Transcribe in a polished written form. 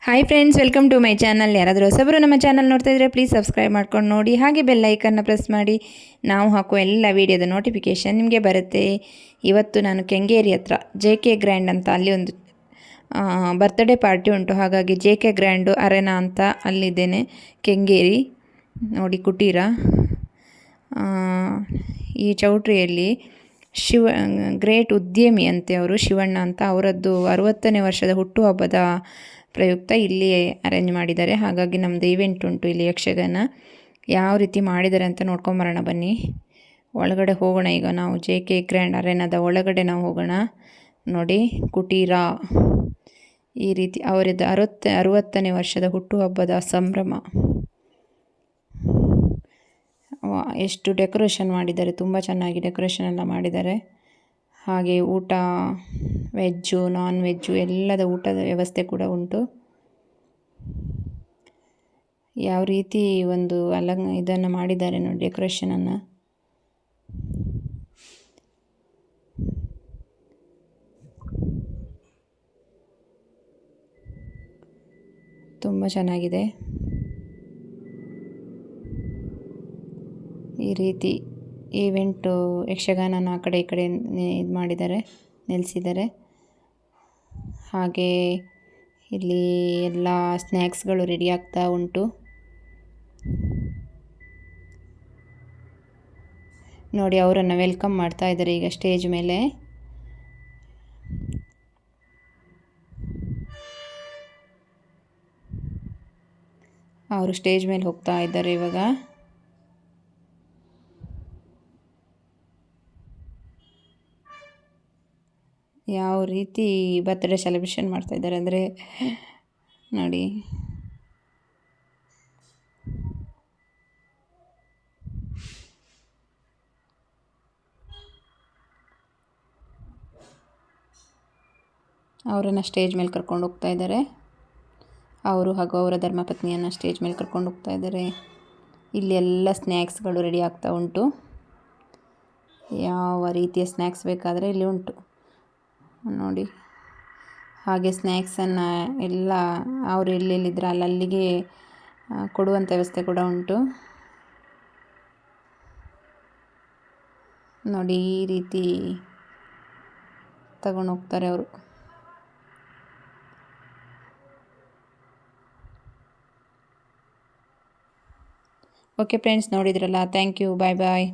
Hi friends, welcome to my channel. ಯಾರಾದರೂ ಹೊಸಬರು ನಮ್ಮ ಚಾನಲ್ ನೋಡ್ತಾ ಇದ್ದರೆ ಪ್ಲೀಸ್ ಸಬ್ಸ್ಕ್ರೈಬ್ ಮಾಡ್ಕೊಂಡು ನೋಡಿ, ಹಾಗೆ ಬೆಲ್ ಐಕನ್ನ ಪ್ರೆಸ್ ಮಾಡಿ. ನಾವು ಹಾಕುವ ಎಲ್ಲ ವೀಡಿಯೋದ ನೋಟಿಫಿಕೇಷನ್ ನಿಮಗೆ ಬರುತ್ತೆ. ಇವತ್ತು ನಾನು ಕೆಂಗೇರಿ ಹತ್ರ JK ಗ್ರ್ಯಾಂಡ್ ಅಂತ ಅಲ್ಲಿ ಒಂದು ಬರ್ತ್ಡೇ ಪಾರ್ಟಿ ಉಂಟು. ಹಾಗಾಗಿ JK ಗ್ರ್ಯಾಂಡು ಅರೆನಾ ಅಂತ ಅಲ್ಲಿದ್ದೇನೆ, ಕೆಂಗೇರಿ. ನೋಡಿ ಕುಟೀರ. ಈ ಚೌಟ್ರಿಯಲ್ಲಿ ಗ್ರೇಟ್ ಉದ್ಯಮಿ ಅಂತೆ ಅವರು, ಶಿವಣ್ಣ ಅಂತ. ಅವರದ್ದು 60ನೇ ವರ್ಷದ ಹುಟ್ಟುಹಬ್ಬದ ಪ್ರಯುಕ್ತ ಇಲ್ಲಿ ಅರೇಂಜ್ ಮಾಡಿದ್ದಾರೆ. ಹಾಗಾಗಿ ನಮ್ಮದು ಈವೆಂಟ್ ಉಂಟು ಇಲ್ಲಿ ಯಕ್ಷಗಾನ. ಯಾವ ರೀತಿ ಮಾಡಿದ್ದಾರೆ ಅಂತ ನೋಡ್ಕೊಂಬರೋಣ ಬನ್ನಿ. ಒಳಗಡೆ ಹೋಗೋಣ. ಈಗ ನಾವು JK ಗ್ರ್ಯಾಂಡ್ ಅರೆನಾದ ಒಳಗಡೆ ನಾವು ಹೋಗೋಣ. ನೋಡಿ ಕುಟೀರ ಈ ರೀತಿ ಅವರದ್ದು 60ನೇ ವರ್ಷದ ಹುಟ್ಟುಹಬ್ಬದ ಸಂಭ್ರಮ. ಎಷ್ಟು ಡೆಕೋರೇಷನ್ ಮಾಡಿದ್ದಾರೆ, ತುಂಬ ಚೆನ್ನಾಗಿ ಡೆಕೋರೇಷನ್ ಎಲ್ಲ ಮಾಡಿದ್ದಾರೆ. ಹಾಗೆ ಊಟ ವೆಜ್ಜು ನಾನ್ ವೆಜ್ಜು ಎಲ್ಲದ ಊಟದ ವ್ಯವಸ್ಥೆ ಕೂಡ ಉಂಟು. ಯಾವ ರೀತಿ ಒಂದು ಇದನ್ನು ಮಾಡಿದ್ದಾರೆ ನೋಡಿ, ಡೆಕೋರೇಷನನ್ನು. ತುಂಬ ಚೆನ್ನಾಗಿದೆ. ಈ ರೀತಿ ಈವೆಂಟು ಯಕ್ಷಗಾನನ ಆ ಕಡೆ ಈ ಕಡೆ ಇದು ಮಾಡಿದ್ದಾರೆ, ನಿಲ್ಲಿಸಿದ್ದಾರೆ. ಹಾಗೆ ಇಲ್ಲಿ ಎಲ್ಲ ಸ್ನ್ಯಾಕ್ಸ್ಗಳು ರೆಡಿ ಆಗ್ತಾ ಉಂಟು. ನೋಡಿ ಅವರನ್ನು ವೆಲ್ಕಮ್ ಮಾಡ್ತಾ ಇದ್ದಾರೆ ಈಗ ಸ್ಟೇಜ್ ಮೇಲೆ. ಅವರು ಸ್ಟೇಜ್ ಮೇಲೆ ಹೋಗ್ತಾ ಇದ್ದಾರೆ ಇವಾಗ. ಯಾವ ರೀತಿ ಬರ್ತ್ಡೇ ಸೆಲೆಬ್ರೇಷನ್ ಮಾಡ್ತಾ ಇದ್ದಾರೆ ಅಂದರೆ ನೋಡಿ. ಅವರನ್ನು ಸ್ಟೇಜ್ ಮೇಲೆ ಕರ್ಕೊಂಡು ಹೋಗ್ತಾ ಇದ್ದಾರೆ. ಅವರು ಹಾಗೂ ಅವರ ಧರ್ಮಪತ್ನಿಯನ್ನು ಸ್ಟೇಜ್ ಮೇಲೆ ಕರ್ಕೊಂಡು ಹೋಗ್ತಾ ಇದ್ದಾರೆ. ಇಲ್ಲಿ ಎಲ್ಲ ಸ್ನ್ಯಾಕ್ಸ್ಗಳು ರೆಡಿ ಆಗ್ತಾ ಉಂಟು. ಯಾವ ರೀತಿಯ ಸ್ನ್ಯಾಕ್ಸ್ ಬೇಕಾದರೆ ಇಲ್ಲಿ ಉಂಟು ನೋಡಿ. ಹಾಗೆ ಸ್ನ್ಯಾಕ್ಸನ್ನು ಎಲ್ಲ ಅವರು ಎಲ್ಲೆಲ್ಲಿದ್ರೆ ಅಲ್ಲಿಗೆ ಕೊಡುವಂಥ ವ್ಯವಸ್ಥೆ ಕೂಡ ಉಂಟು ನೋಡಿ. ಈ ರೀತಿ ತಗೊಂಡು ಹೋಗ್ತಾರೆ ಅವರು. ಓಕೆ ಫ್ರೆಂಡ್ಸ್, ನೋಡಿದ್ರಲ್ಲ. Thank you. Bye bye.